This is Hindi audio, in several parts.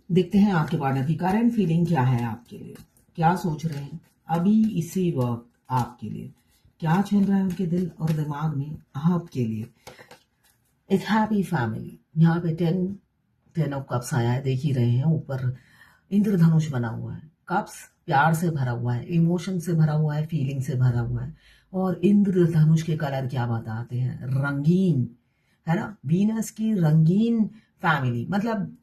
देखते हैं आपके पार्टनर की करंट फीलिंग क्या है आपके लिए, क्या सोच रहे हैं अभी इसी वक्त आपके लिए, क्या चल रहा है उनके दिल और दिमाग में आपके लिए। एक हैप्पी फैमिली, यहाँ पे टेन ऑफ कप्स आया है, देख ही रहे हैं ऊपर इंद्रधनुष बना हुआ है। कप्स प्यार से भरा हुआ है, इमोशन से भरा हुआ है, फीलिंग से भरा हुआ है। और इंद्रधनुष के कलर क्या बताते हैं, रंगीन है ना, वीनस की रंगीन फैमिली, मतलब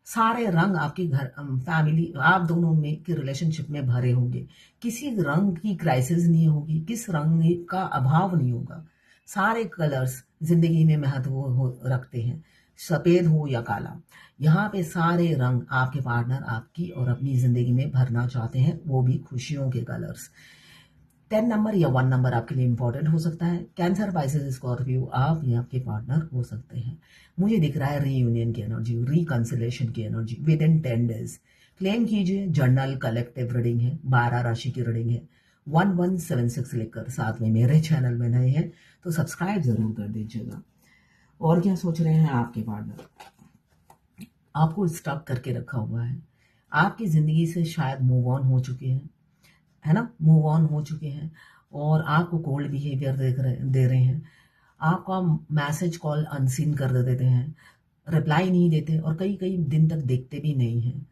सारे रंग आपके घर फैमिली आप दोनों में के रिलेशनशिप में भरे होंगे। किसी रंग की क्राइसिस नहीं होगी, किस रंग का अभाव नहीं होगा। सारे कलर्स जिंदगी में महत्व रखते हैं, सफेद हो या काला। यहाँ पे सारे रंग आपके पार्टनर आपकी और अपनी जिंदगी में भरना चाहते हैं, वो भी खुशियों के कलर्स। 10 नंबर या 1 नंबर आपके लिए इंपॉर्टेंट हो सकता है। कैंसर, पाइसेस, स्कॉर्पियो आप या आपके पार्टनर हो सकते हैं। मुझे दिख रहा है रीयूनियन की एनर्जी, रिकंसिलेशन की energy with in 10 days. Claim कीजिए, जर्नल कलेक्टिव रीडिंग है, 12 राशि की रीडिंग है। 1176 लिखकर साथ में मेरे चैनल में नए हैं तो सब्सक्राइब जरूर कर दीजिएगा। और क्या सोच रहे हैं आपके पार्टनर, आपको स्टक करके रखा हुआ है, आपकी जिंदगी से शायद मूव ऑन हो चुके हैं, है ना, मूव ऑन हो चुके हैं और आपको कोल्ड बिहेवियर दे रहे हैं। आपका मैसेज कॉल अनसीन कर देते हैं, रिप्लाई नहीं देते और कई कई दिन तक देखते भी नहीं हैं।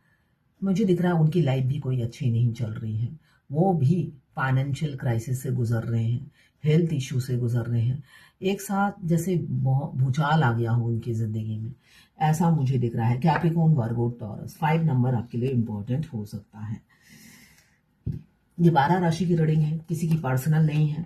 मुझे दिख रहा है उनकी लाइफ भी कोई अच्छी नहीं चल रही है, वो भी फाइनेंशियल क्राइसिस से गुजर रहे हैं, हेल्थ इशू से गुजर रहे हैं। एक साथ जैसे भूचाल आ गया हो उनकी जिंदगी में, ऐसा मुझे दिख रहा है। कैप्रिकॉर्न, वर्गो, टॉरस, 5 नंबर आपके लिए इंपॉर्टेंट हो सकता है। ये 12 राशि की रीडिंग है, किसी की पर्सनल नहीं है।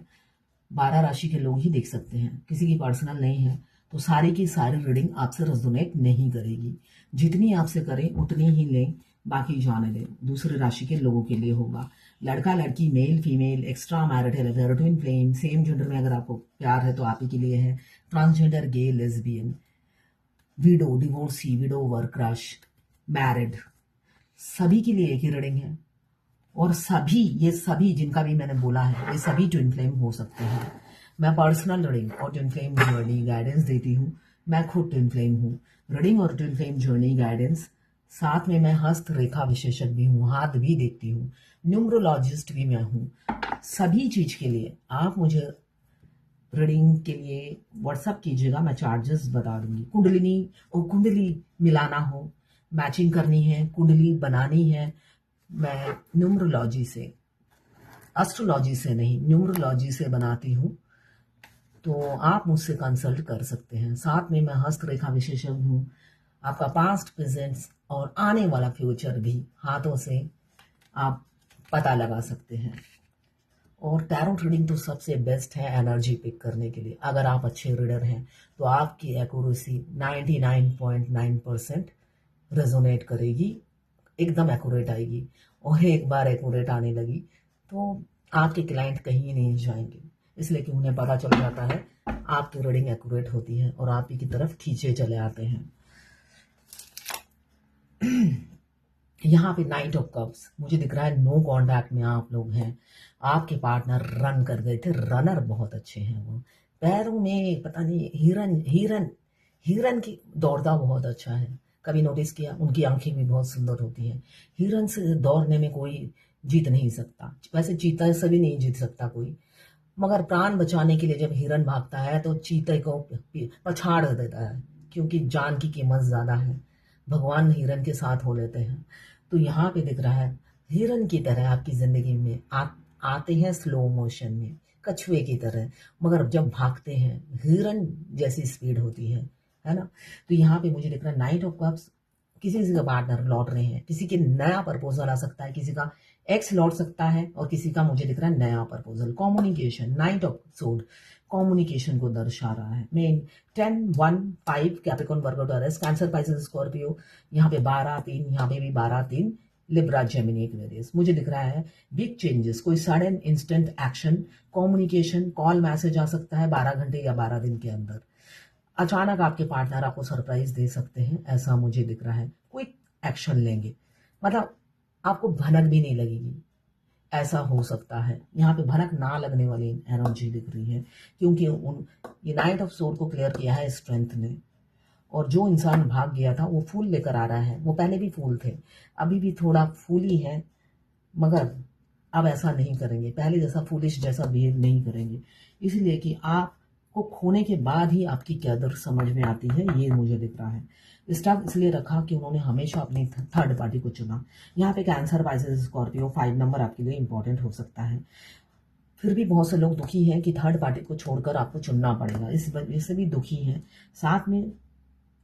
12 राशि के लोग ही देख सकते हैं, किसी की पर्सनल नहीं है तो सारी की सारी रीडिंग आपसे रेजोनेट नहीं करेगी। जितनी आपसे करें उतनी ही लें, बाकी जाने दें। दूसरे राशि के लोगों के लिए होगा। लड़का लड़की, male female, extra marital affair, twin flame, same gender में अगर आपको प्यार है तो आप ही के लिए है। Transgender, gay, lesbian, widow, divorcee, widower, crush, married, सभी के लिए एक ही रीडिंग है। और सभी, ये सभी जिनका भी मैंने बोला है, ये सभी ट्विन फ्लेम हो सकते हैं। मैं पर्सनल रीडिंग और ट्विन फ्लेम जर्नी गाइडेंस देती हूँ। मैं खुद ट्विन फ्लेम हूँ। रीडिंग और ट्विन फ्लेम जर्नी गाइडेंस, साथ में मैं हस्त रेखा विशेषज्ञ भी हूँ, हाथ भी देखती हूँ, न्यूमरोलॉजिस्ट भी मैं हूँ। सभी चीज के लिए आप मुझे रीडिंग के लिए व्हाट्सअप कीजिएगा, मैं चार्जेस बता दूंगी। कुंडलिनी और कुंडली मिलाना हो, मैचिंग करनी है, कुंडली बनानी है, मैं न्यूमरोलॉजी से, एस्ट्रोलॉजी से नहीं, न्यूमरोलॉजी से बनाती हूँ, तो आप मुझसे कंसल्ट कर सकते हैं। साथ में मैं हस्तरेखा विशेषज्ञ हूँ। आपका पास्ट, प्रेजेंट और आने वाला फ्यूचर भी हाथों से आप पता लगा सकते हैं। और टैरो रीडिंग तो सबसे बेस्ट है एनर्जी पिक करने के लिए। अगर आप अच्छे रीडर हैं तो आपकी एक्यूरेसी 99.9% रेजोनेट करेगी, एकदम एक्यूरेट आएगी। और एक बार एक्यूरेट आने लगी तो आपके क्लाइंट कहीं नहीं जाएंगे, इसलिए कि उन्हें पता चल जाता है आपकी रीडिंग एक्यूरेट होती है और आप ही की तरफ खींचे चले आते हैं। यहाँ पे नाइट ऑफ कप्स मुझे दिख रहा है, नो कांटेक्ट में आप लोग हैं। आपके पार्टनर रन कर गए थे, रनर बहुत अच्छे हैं वो। पैरों में पता नहीं हिरन हिरन हिरन की दौड़ता बहुत अच्छा है। कभी नोटिस किया, उनकी आंखें भी बहुत सुंदर होती हैं। हिरन से दौड़ने में कोई जीत नहीं सकता, वैसे चीता से भी नहीं जीत सकता कोई, मगर प्राण बचाने के लिए जब हिरन भागता है तो चीते को पछाड़ देता है, क्योंकि जान की कीमत ज्यादा है। भगवान हिरन के साथ हो लेते हैं। तो यहाँ पे दिख रहा है हिरन की तरह आपकी जिंदगी में आते हैं, स्लो मोशन में, कछुए की तरह, मगर जब भागते हैं हिरन जैसी स्पीड होती है ना। तो यहाँ पे मुझे दिख रहा है नाइट ऑफ कप्स, किसी का पार्टनर लौट रहे हैं, किसी के नया प्रपोजल आ सकता है, किसी का एक्स लौट सकता है और किसी का मुझे दिख रहा है नया प्रपोजल। कम्युनिकेशन, नाइट ऑफ सोड कम्युनिकेशन को दर्शा रहा है। मेन 10, 1, 5 कैप्रिकॉर्न, वर्गो, टॉरस, कैंसर, पाइसेस, स्कॉर्पियो, यहाँ पे 12, 3, यहाँ पे भी 12, 3, लिब्रा, जेमिनी, एक्वेरियस। मुझे दिख रहा है बिग चेंजेस, कोई sudden instant action, communication, call, message आ सकता है 12 घंटे या 12 दिन के अंदर। अचानक आपके पार्टनर आपको सरप्राइज दे सकते हैं, ऐसा मुझे दिख रहा है। क्विक एक्शन लेंगे, मतलब आपको भनक भी नहीं लगेगी, ऐसा हो सकता है। यहाँ पे भनक ना लगने वाली एनर्जी दिख रही है, क्योंकि ये नाइट ऑफ सोड को क्लियर किया है स्ट्रेंथ ने। और जो इंसान भाग गया था वो फूल लेकर आ रहा है। वो पहले भी फूल थे, अभी भी थोड़ा फूल ही है, मगर अब ऐसा नहीं करेंगे, पहले जैसा फूलिश जैसा बिहेव नहीं करेंगे। इसलिए कि आपको खोने के बाद ही आपकी कदर समझ में आती है, ये मुझे दिख रहा है। स्टॉक इसलिए रखा कि उन्होंने हमेशा अपनी थर्ड पार्टी को चुना। यहाँ पे कैंसर, पाइसेस, स्कॉर्पियो, 5 नंबर आपके लिए इंपॉर्टेंट हो सकता है। फिर भी बहुत से लोग दुखी हैं कि थर्ड पार्टी को छोड़कर आपको चुनना पड़ेगा, इस वजह से भी दुखी हैं। साथ में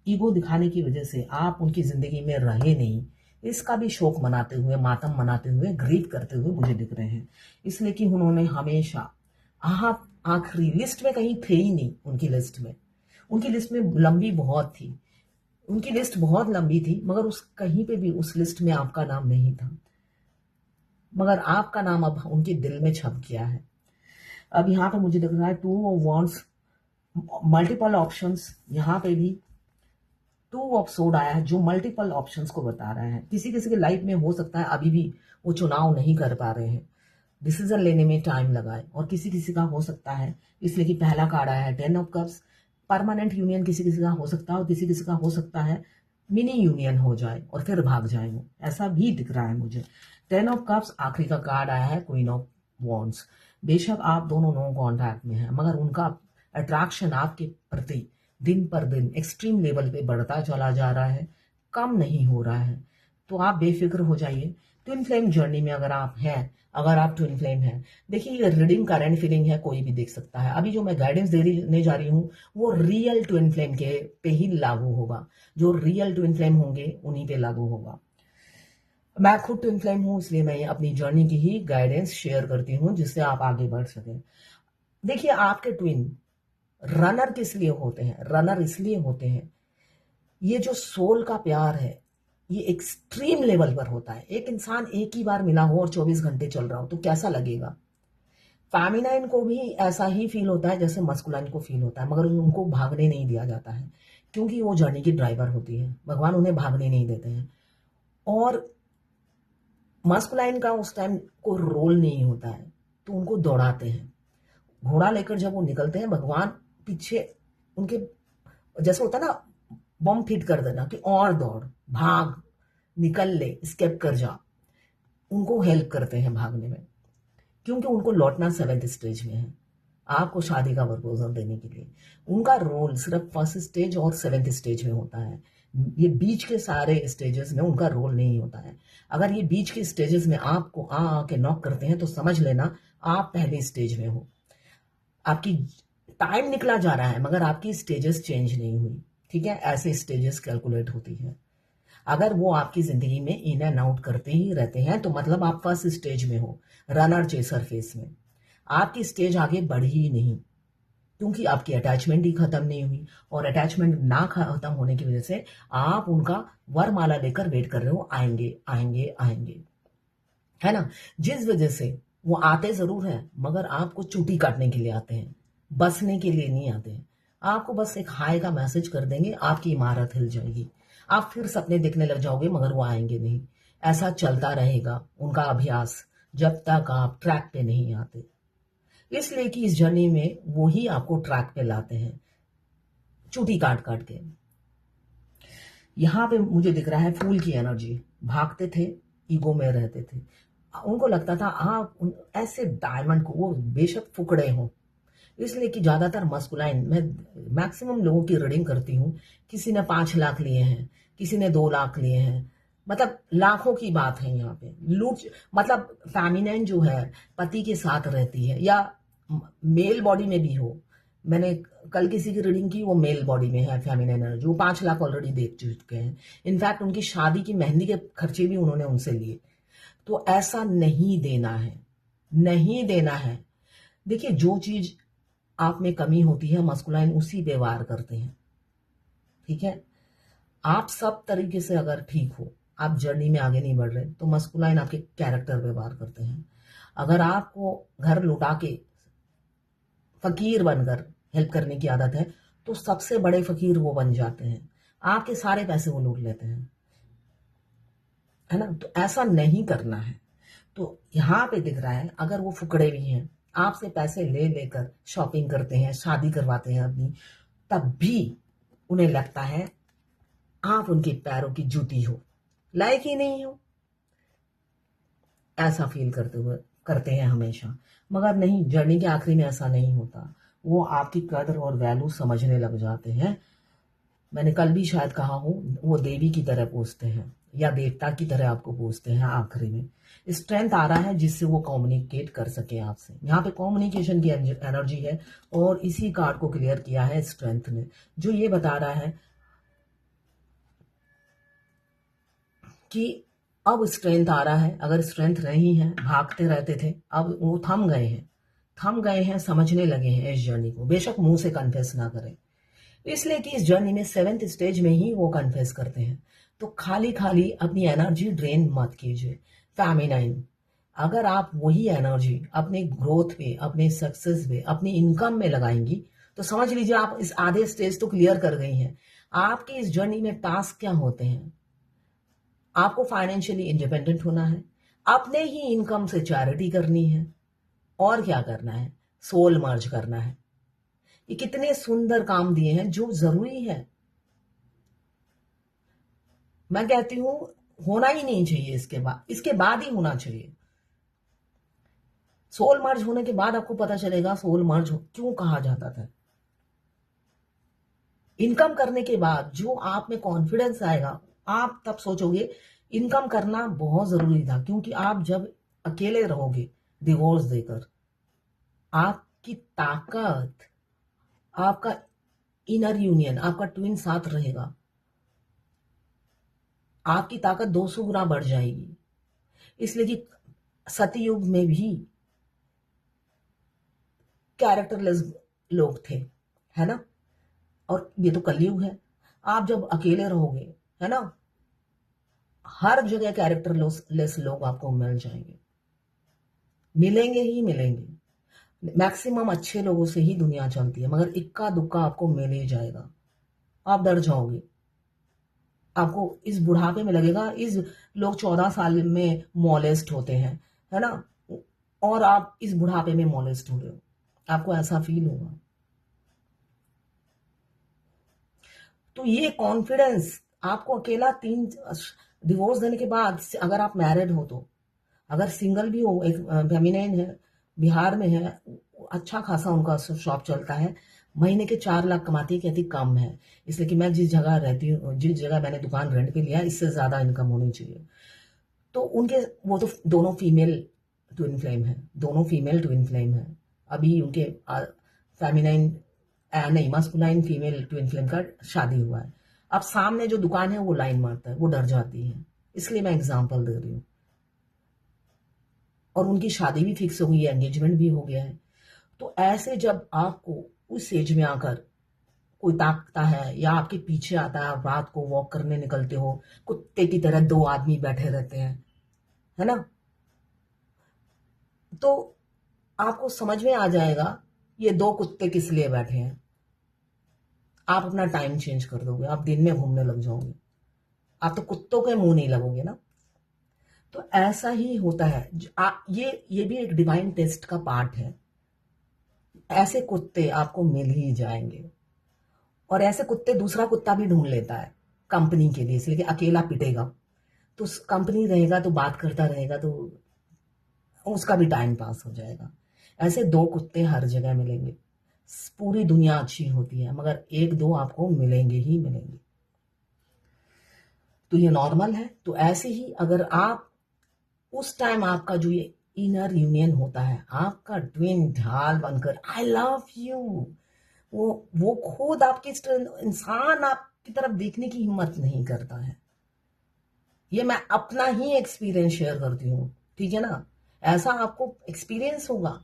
ईगो दिखाने की वजह से आप उनकी जिंदगी में रहे नहीं, इसका भी शोक मनाते हुए, मातम मनाते हुए, ग्रीव करते हुए मुझे दिख रहे हैं। इसलिए कि उन्होंने हमेशा, आप आखिरी लिस्ट में कहीं थे ही नहीं। उनकी लिस्ट में लंबी बहुत थी, उनकी लिस्ट बहुत लंबी थी, मगर उस कहीं पे भी उस लिस्ट में आपका नाम नहीं था। मगर आपका नाम अब उनके दिल में छप गया है। अब यहाँ पे मुझे दिख रहा है 2 ऑफ वॉन्ड्स, मल्टीपल ऑप्शंस। यहाँ पे भी 2 ऑफ सोड आया है, जो मल्टीपल ऑप्शंस को बता रहा है। किसी किसी के लाइफ में हो सकता है अभी भी वो चुनाव नहीं कर पा रहे हैं, डिसीजन लेने में टाइम लगा है, और किसी किसी का हो सकता है, इसलिए कि पहला कार्ड आया है 10 ऑफ कप्स। परमानेंट यूनियन किसी किसी का हो सकता है, और किसी किसी का हो सकता है मिनी यूनियन हो जाए और फिर भाग जाए वो, ऐसा भी दिख रहा है मुझे। 10 ऑफ कप्स आखिरी का कार्ड आया है, क्वीन ऑफ वॉन्ड्स। बेशक आप दोनों नो कॉन्टैक्ट में हैं, मगर उनका अट्रैक्शन आपके प्रति दिन पर दिन एक्सट्रीम लेवल पे बढ़ता चला जा रहा है, कम नहीं हो रहा है। तो आप बेफिक्र हो जाइए। ट्विन फ्लेम जर्नी में अगर आप ट्विन फ्लेम हैं, देखिए ये रीडिंग करंट फीलिंग है, कोई भी देख सकता है। अभी जो मैं गाइडेंस देने जा रही हूँ वो रियल ट्विन फ्लेम के पे ही लागू होगा, जो रियल ट्विन फ्लेम होंगे उन्हीं पे लागू होगा। मैं खुद ट्विन फ्लेम हूँ, इसलिए मैं अपनी जर्नी की ही गाइडेंस शेयर करती हूँ, जिससे आप आगे बढ़ सकें। देखिए आपके ट्विन रनर किस लिए होते हैं? रनर इसलिए होते हैं, ये जो सोल का प्यार है ये एक्सट्रीम लेवल पर होता है। एक इंसान एक ही बार मिला हो और 24 घंटे चल रहा हो तो कैसा लगेगा? फेमिनाइन को भी ऐसा ही फील होता है जैसे मस्कुलाइन को फील होता है, मगर उनको भागने नहीं दिया जाता है, क्योंकि वो जर्नी की ड्राइवर होती है। भगवान उन्हें भागने नहीं देते हैं, और मस्कुलाइन का उस टाइम को रोल नहीं होता है, तो उनको दौड़ाते हैं। घोड़ा लेकर जब वो निकलते हैं, भगवान पीछे उनके, जैसे होता है ना बम फिट कर देना कि और दौड़, भाग, निकल ले, स्केप कर जा, उनको हेल्प करते हैं भागने में, क्योंकि उनको लौटना 7th स्टेज में है, आपको शादी का प्रपोजल देने के लिए। उनका रोल सिर्फ 1st स्टेज और 7th स्टेज में होता है, ये बीच के सारे स्टेजेस में उनका रोल नहीं होता है। अगर ये बीच के स्टेजेस में आपको आके नॉक करते हैं तो समझ लेना आप पहले स्टेज में हो। आपकी टाइम निकला जा रहा है मगर आपकी स्टेजेस चेंज नहीं हुई, ठीक है? ऐसे स्टेजेस कैलकुलेट होती है। अगर वो आपकी जिंदगी में इन एंड आउट करते ही रहते हैं तो मतलब आप 1st स्टेज में हो, रनर चेसर फेस में। आपकी स्टेज आगे बढ़ी ही नहीं, क्योंकि आपकी अटैचमेंट ही खत्म नहीं हुई, और अटैचमेंट ना खत्म होने की वजह से आप उनका वरमाला लेकर वेट कर रहे हो, आएंगे आएंगे आएंगे, है ना? जिस वजह से वो आते जरूर हैं मगर आपको चूटी काटने के लिए आते हैं, बसने के लिए नहीं आते हैं। आपको बस एक हाय का मैसेज कर देंगे, आपकी इमारत हिल जाएगी, आप फिर सपने देखने लग जाओगे, मगर वो आएंगे नहीं। ऐसा चलता रहेगा उनका अभ्यास जब तक आप ट्रैक पे नहीं आते। इसलिए कि इस जर्नी में वो ही आपको ट्रैक पे लाते हैं, चूटी काट काट के। यहाँ पे मुझे दिख रहा है फूल की एनर्जी, भागते थे, ईगो में रहते थे। उनको लगता था आप ऐसे डायमंड को, वो बेशक फुकड़े हों, इसलिए कि ज्यादातर मस्कुलाइन, मैं मैक्सिमम लोगों की रीडिंग करती हूँ, किसी ने 5 लाख लिए हैं, किसी ने 2 लाख लिए हैं, मतलब लाखों की बात है यहाँ पे। लूट, मतलब फेमिनाइन जो है पति के साथ रहती है, या मेल बॉडी में भी हो। मैंने कल किसी की रीडिंग की, वो मेल बॉडी में है फेमिनाइन एनर्जी, वो 5 लाख ऑलरेडी देख चुके हैं। इनफैक्ट उनकी शादी की मेहंदी के खर्चे भी उन्होंने उनसे लिए। तो ऐसा नहीं देना है, नहीं देना है। देखिए जो चीज आप में कमी होती है मस्कुलाइन उसी पे वार करते हैं, ठीक है? आप सब तरीके से अगर ठीक हो, आप जर्नी में आगे नहीं बढ़ रहे, तो मस्कुलाइन आपके कैरेक्टर पे वार करते हैं। अगर आपको घर लुटा के फकीर बनकर हेल्प करने की आदत है तो सबसे बड़े फकीर वो बन जाते हैं, आपके सारे पैसे वो लूट लेते हैं, है ना? तो ऐसा नहीं करना है। तो यहाँ पे दिख रहा है अगर वो फुकड़े भी हैं, आपसे पैसे ले लेकर शॉपिंग करते हैं, शादी करवाते हैं अपनी, तब भी उन्हें लगता है आप उनके पैरों की जूती हो, लायक ही नहीं हो, ऐसा फील करते हैं हमेशा। मगर नहीं, जर्नी के आखिरी में ऐसा नहीं होता। वो आपकी कदर और वैल्यू समझने लग जाते हैं। मैंने कल भी शायद कहा हो, वो देवी की तरह पूछते हैं या देवता की तरह आपको पूछते हैं आखिरी में। स्ट्रेंथ आ रहा है जिससे वो कम्युनिकेट कर सके आपसे। यहाँ पे कम्युनिकेशन की एनर्जी है और इसी कार्ड को क्लियर किया है स्ट्रेंथ ने, जो ये बता रहा है कि अब स्ट्रेंथ आ रहा है। अगर स्ट्रेंथ नहीं है, भागते रहते थे, अब वो थम गए हैं, समझने लगे हैं इस जर्नी को। बेशक मुंह से कन्फेस ना करें, इसलिए कि इस जर्नी में 7th स्टेज में ही वो कन्फेस करते हैं। तो खाली खाली अपनी एनर्जी ड्रेन मत कीजिए। फेमिनाइन, अगर आप वही एनर्जी अपने ग्रोथ पे, अपने सक्सेस पे, अपनी इनकम में लगाएंगी तो समझ लीजिए आप इस आधे स्टेज तो क्लियर कर गई हैं। आपकी इस जर्नी में टास्क क्या होते हैं? आपको फाइनेंशियली इंडिपेंडेंट होना है, अपने ही इनकम से चैरिटी करनी है, और क्या करना है? सोल मर्ज करना है। ये कितने सुंदर काम दिए हैं जो जरूरी है। मैं कहती हूं होना ही नहीं चाहिए, इसके बाद ही होना चाहिए। सोल मर्ज होने के बाद आपको पता चलेगा सोल मर्ज क्यों कहा जाता था। इनकम करने के बाद जो आप में कॉन्फिडेंस आएगा, आप तब सोचोगे इनकम करना बहुत जरूरी था। क्योंकि आप जब अकेले रहोगे डिवोर्स देकर, आपकी ताकत, आपका इनर यूनियन, आपका ट्विन साथ रहेगा, आपकी ताकत 200 गुना बढ़ जाएगी। इसलिए कि सतयुग में भी कैरेक्टरलेस लोग थे, है ना, और ये तो कलयुग है। आप जब अकेले रहोगे, है ना, हर जगह कैरेक्टरलेस लोग आपको मिल जाएंगे, मिलेंगे ही मिलेंगे। मैक्सिमम अच्छे लोगों से ही दुनिया चलती है, मगर इक्का दुक्का आपको मिल ही जाएगा। आप डर जाओगे, आपको इस बुढ़ापे में लगेगा इस लोग 14 साल में मोलेस्ट होते हैं, है ना, और आप इस बुढ़ापे में मोलेस्ट हो रहे हो, आपको ऐसा फील होगा। तो ये कॉन्फिडेंस आपको अकेला 3 डिवोर्स देने के बाद, अगर आप मैरिड हो तो, अगर सिंगल भी हो, एक फेमिनाइन है, बिहार में है, अच्छा खासा उनका शॉप चलता है, महीने के 4 लाख कमाती है, कहती कम है। इसलिए कि मैं जिस जगह रहती हूँ, जिस जगह मैंने दुकान रेंट पे लिया, इससे ज्यादा इनकम होनी चाहिए। तो उनके, वो तो दोनों फीमेल ट्विन फ्लेम है, दोनों फीमेल ट्विन फ्लेम है। अभी उनके फेमिनाइन नहीं, मस्कुलाइन फीमेल ट्विन फ्लेम का शादी हुआ है। अब सामने जो दुकान है वो लाइन मारता है, वो डर जाती है, इसलिए मैं एग्जांपल दे रही हूँ। और उनकी शादी भी फिक्स हो गई है, एंगेजमेंट भी हो गया है। तो ऐसे जब आपको उस एज में आकर कोई ताकता है या आपके पीछे आता है, आप रात को वॉक करने निकलते हो, कुत्ते की तरह 2 आदमी बैठे रहते हैं, है ना, तो आपको समझ में आ जाएगा ये 2 कुत्ते किस लिए बैठे हैं। आप अपना टाइम चेंज कर दोगे, आप दिन में घूमने लग जाओगे, आप तो कुत्तों के मुंह नहीं लगोगे ना। तो ऐसा ही होता है। ये भी एक डिवाइन टेस्ट का पार्ट है। ऐसे कुत्ते आपको मिल ही जाएंगे, और ऐसे कुत्ते दूसरा कुत्ता भी ढूंढ लेता है कंपनी के लिए, इसलिए कि अकेला पिटेगा तो कंपनी रहेगा, तो बात करता रहेगा, तो उसका भी टाइम पास हो जाएगा। ऐसे 2 कुत्ते हर जगह मिलेंगे। पूरी दुनिया अच्छी होती है, मगर 1-2 आपको मिलेंगे ही मिलेंगे। तो ये नॉर्मल है। तो ऐसे ही अगर आप उस टाइम, आपका जो ये इनर यूनियन होता है, आपका ट्विन ढाल बनकर आई लव यू, वो खुद आपकी इंसान आपकी तरफ देखने की हिम्मत नहीं करता है। ये मैं अपना ही एक्सपीरियंस शेयर करती हूँ, ठीक है ना, ऐसा आपको एक्सपीरियंस होगा।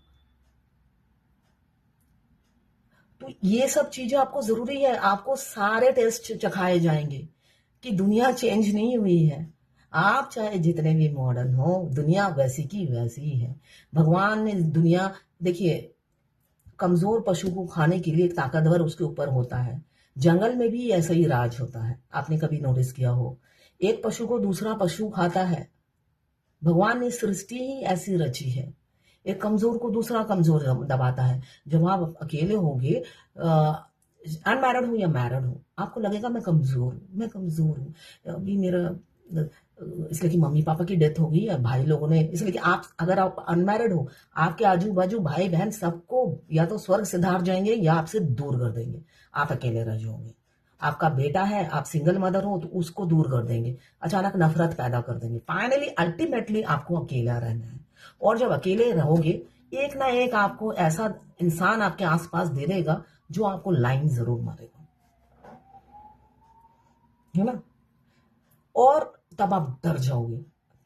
तो ये सब चीजें आपको जरूरी है। आपको सारे टेस्ट चखाए जाएंगे कि दुनिया चेंज नहीं हुई है। आप चाहे जितने भी मॉडर्न हो, दुनिया वैसी की वैसी ही है। भगवान ने दुनिया, देखिए, कमजोर पशु को खाने के लिए एक ताकतवर उसके ऊपर होता है। जंगल में भी ऐसा ही राज होता है, आपने कभी नोटिस किया हो। एक पशु को दूसरा पशु खाता है। भगवान ने सृष्टि ही ऐसी रची है। एक कमजोर को दूसरा कमजोर दबाता है। जब आप अकेले होंगे, अनमैरिड हो या मैरिड हो, आपको लगेगा मैं कमजोर हूँ, मैं कमजोर हूँ, अभी मेरा इसलिए कि मम्मी पापा की डेथ हो गई या भाई लोगों ने, इसलिए कि आप अगर आप अनमैरिड हो, आपके आजू बाजू भाई बहन सबको या तो स्वर्ग सिधार जाएंगे या आपसे दूर कर देंगे, आप अकेले रह जाओगे। आपका बेटा है, आप सिंगल मदर हो, तो उसको दूर कर देंगे, अचानक नफरत पैदा कर देंगे। फाइनली अल्टीमेटली आपको अकेला रहना है, और जब अकेले रहोगे, एक ना एक आपको ऐसा इंसान आपके आसपास दे देगा जो आपको लाइन जरूर मारेगा, है ना। और तब आप डर जाओगे,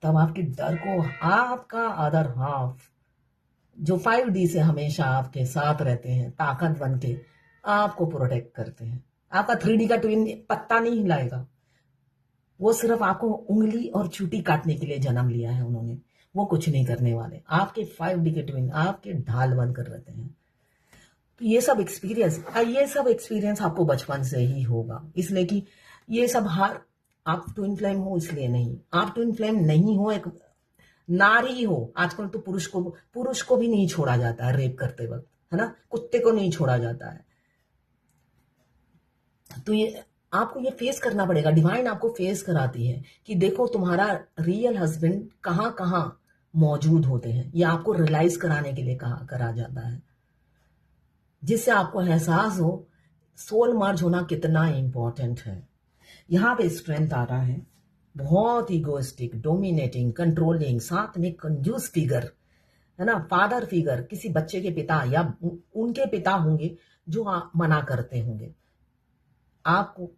तब आपके डर को आपका अदर हाफ जो 5D से हमेशा आपके साथ रहते हैं, ताकत बन के आपको प्रोटेक्ट करते हैं। आपका 3D का ट्विन पत्ता नहीं हिलाएगा, वो सिर्फ आपको उंगली और चूटी काटने के लिए जन्म लिया है उन्होंने, वो कुछ नहीं करने वाले। आपके 5D के ट्विन आपके ढाल बनकर रहते हैं। तो ये सब एक्सपीरियंस आपको बचपन से ही होगा, इसलिए कि ये सब हार आप ट्विन फ्लेम हो इसलिए नहीं, आप ट्विन फ्लेम नहीं हो, एक नारी हो। आजकल तो पुरुष को भी नहीं छोड़ा जाता है रेप करते वक्त, है ना, कुत्ते को नहीं छोड़ा जाता है। तो ये आपको ये फेस करना पड़ेगा, डिवाइन आपको फेस कराती है कि देखो तुम्हारा रियल हस्बैंड कहाँ कहाँ मौजूद होते हैं, ये आपको रियलाइज कराने के लिए कहा करा जाता है, जिससे आपको एहसास हो सोल मर्ज होना कितना इंपॉर्टेंट है। यहाँ पे स्ट्रेंथ आ रहा है, बहुत इगोइस्टिक, डोमिनेटिंग, कंट्रोलिंग, साथ में कंजूस फिगर, है ना, फादर फिगर, किसी बच्चे के पिता या उनके पिता होंगे जो मना करते होंगे आपको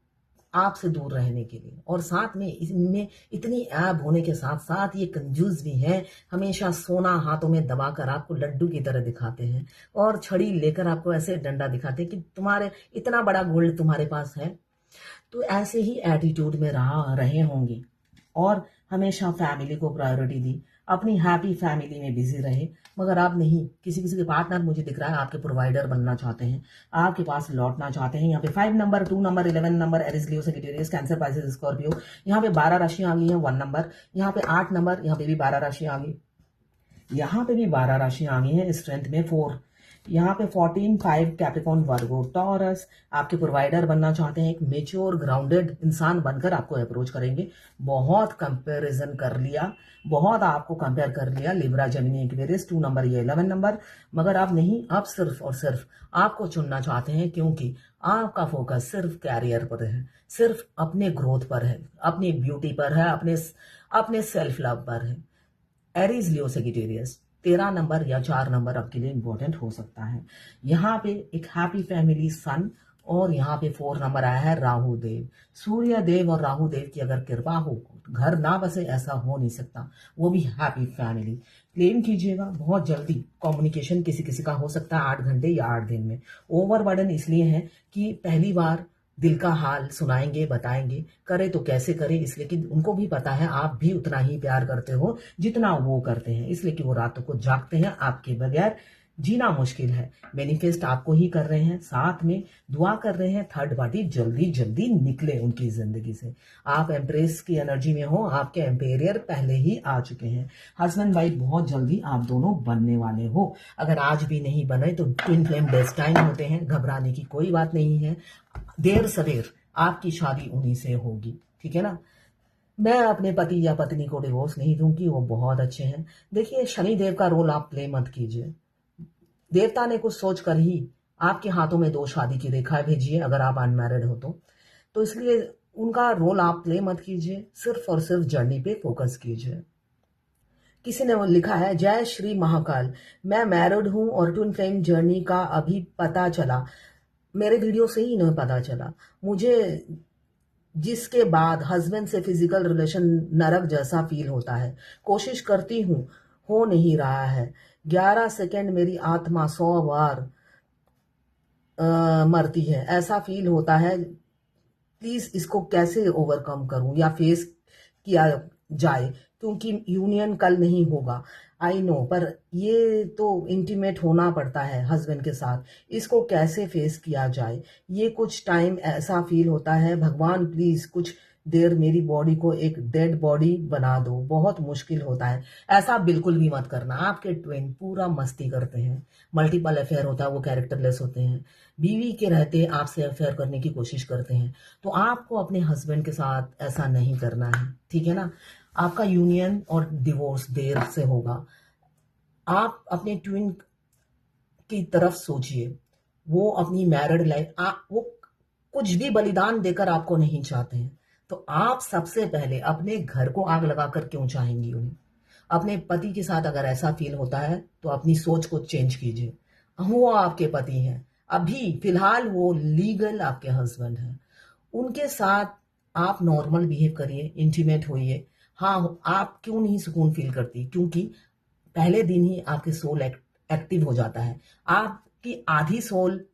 आपसे दूर रहने के लिए, और साथ में इनमें इतनी ऐब होने के साथ साथ ये कंजूस भी है, हमेशा सोना हाथों में दबाकर आपको लड्डू की तरह दिखाते हैं, और छड़ी लेकर आपको ऐसे डंडा दिखाते हैं कि तुम्हारे इतना बड़ा गोल्ड तुम्हारे पास है। तो ऐसे ही एटीट्यूड में रहे होंगे, और हमेशा फैमिली को प्रायोरिटी दी, अपनी हैप्पी फैमिली में बिजी रहे, मगर आप नहीं, किसी किसी के पार्टनर मुझे दिख रहा है आपके प्रोवाइडर बनना चाहते हैं, आपके पास लौटना चाहते हैं। यहाँ पे 5 नंबर, 2 नंबर, 11 नंबर, एरिस, लियो, सेजिटेरियस, कैंसर, पाइसेस, स्कॉर्पियो। यहाँ पे 12 राशियां आ गई हैं, 1 नंबर। यहाँ पे 8 नंबर, यहाँ पे भी 12 राशियां आ गई, यहाँ पे भी 12 राशियां आ गई हैं, स्ट्रेंथ में 4। यहाँ पे 14, 5, कैप्रिकॉर्न, वर्गो, टॉरस। आपके प्रोवाइडर बनना चाहते हैं, एक मेच्योर ग्राउंडेड इंसान बनकर आपको अप्रोच करेंगे। बहुत कंपैरिजन कर लिया, बहुत आपको कंपेयर कर लिया, लिब्रा, जेमिनी, एक्वेरियस, 2 नंबर, ये 11 नंबर, मगर आप नहीं, आप सिर्फ और सिर्फ आपको चुनना चाहते हैं, क्योंकि आपका फोकस सिर्फ कैरियर पर है, सिर्फ अपने ग्रोथ पर है, अपनी ब्यूटी पर है, अपने सेल्फ लव पर है। एरीज, लियो, सेजिटेरियस, 13 नंबर या 4 नंबर आपके लिए इंपॉर्टेंट हो सकता है। यहाँ पे एक हैप्पी फैमिली सन, और यहाँ पे 4 नंबर आया है राहु देव। सूर्य देव और राहु देव की अगर कृपा हो, घर ना बसे ऐसा हो नहीं सकता, वो भी हैप्पी फैमिली। क्लेम कीजिएगा, बहुत जल्दी कम्युनिकेशन किसी किसी का हो सकता है 8 घंटे या 8 दिन में। ओवरबर्डन इसलिए है कि पहली बार दिल का हाल सुनाएंगे, बताएंगे, करे तो कैसे करे, इसलिए कि उनको भी पता है आप भी उतना ही प्यार करते हो जितना वो करते हैं, इसलिए कि वो रातों को जागते हैं, आपके बगैर जीना मुश्किल है। मैनिफेस्ट आपको ही कर रहे हैं, साथ में दुआ कर रहे हैं थर्ड पार्टी जल्दी जल्दी निकले उनकी जिंदगी से। आप एम्प्रेस की एनर्जी में हो, आपके एम्पेरियर पहले ही आ चुके हैं, हस्बैंड वाइफ बहुत जल्दी आप दोनों बनने वाले हो। अगर आज भी नहीं बने तो ट्विन फ्लेम डेस्टाइन होते हैं, घबराने की कोई बात नहीं है, देर सवेर आपकी शादी उन्हीं से होगी, ठीक है ना। मैं अपने पति या पत्नी को डिवोर्स नहीं दूंगी, वो बहुत अच्छे हैं। देखिए, शनि देव का रोल आप प्ले मत कीजिए, देवता ने कुछ सोचकर ही आपके हाथों में 2 शादी की रेखा भेजी है, अगर आप अनमैरिड हो तो इसलिए उनका रोल आप प्ले मत कीजिए, सिर्फ और सिर्फ जर्नी पे फोकस कीजिए। किसी ने वो लिखा है, जय श्री महाकाल, मैं मैरिड हूं और ट्विन फ्लेम जर्नी का अभी पता चला, मेरे वीडियो से ही इन्हें पता चला मुझे, जिसके बाद हस्बैंड से फिजिकल रिलेशन नरक जैसा फील होता है, कोशिश करती हूँ, हो नहीं रहा है, 11 सेकंड मेरी आत्मा 100 बार मरती है, ऐसा फील होता है, प्लीज इसको कैसे ओवरकम करूं या फेस किया जाए, क्योंकि यूनियन कल नहीं होगा, आई नो, पर ये तो इंटीमेट होना पड़ता है हस्बैंड के साथ, इसको कैसे फेस किया जाए, ये कुछ टाइम ऐसा फील होता है, भगवान प्लीज कुछ देर मेरी बॉडी को एक डेड बॉडी बना दो, बहुत मुश्किल होता है। ऐसा बिल्कुल भी मत करना। आपके ट्विन पूरा मस्ती करते हैं, मल्टीपल अफेयर होता है, वो कैरेक्टरलेस होते हैं, बीवी के रहते आपसे अफेयर करने की कोशिश करते हैं। तो आपको अपने हस्बैंड के साथ ऐसा नहीं करना है, ठीक है ना। आपका यूनियन और डिवोर्स देर से होगा। आप अपने ट्विन की तरफ सोचिए, वो अपनी मैरिड लाइफ वो कुछ भी बलिदान देकर आपको नहीं चाहते हैं। तो आप सबसे पहले अपने घर को आग लगाकर क्यों चाहेंगी उन्हें। अपने पति के साथ अगर ऐसा फील होता है तो अपनी सोच को चेंज कीजिए। वो आपके पति हैं, अभी फिलहाल वो लीगल आपके हस्बैंड हैं। उनके साथ आप नॉर्मल बिहेव करिए, इंटीमेट होइए। हाँ, आप क्यों नहीं सुकून फील करती, क्योंकि पहले दिन ही आपके सोल एक्टिव हो जाता है। आपकी आधी सोल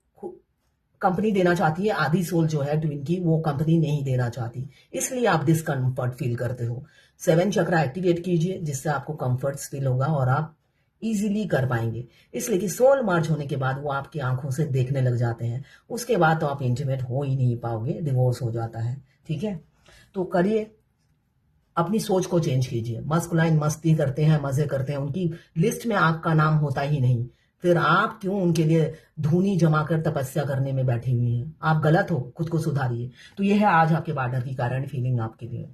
कंपनी देना चाहती है, आधी सोल जो है ट्विन की वो कंपनी नहीं देना चाहती, इसलिए आप डिस्कम्फर्ट फील करते हो। 7 चक्रा एक्टिवेट कीजिए, जिससे आपको कंफर्ट फील होगा और आप इजीली कर पाएंगे। इसलिए कि सोल मर्ज होने के बाद वो आपकी आंखों से देखने लग जाते हैं, उसके बाद तो आप इंटीमेट हो ही नहीं पाओगे, डिवोर्स हो जाता है, ठीक है। तो करिए, अपनी सोच को चेंज कीजिए। मस्कुलाइन मस्ती करते हैं, मजे करते हैं, उनकी लिस्ट में आपका नाम होता ही नहीं, फिर आप क्यों उनके लिए धूनी जमा कर तपस्या करने में बैठी हुई हैं। आप गलत हो, खुद को सुधारिए। तो यह है आज आपके पार्टनर की कारण फीलिंग आपके लिए।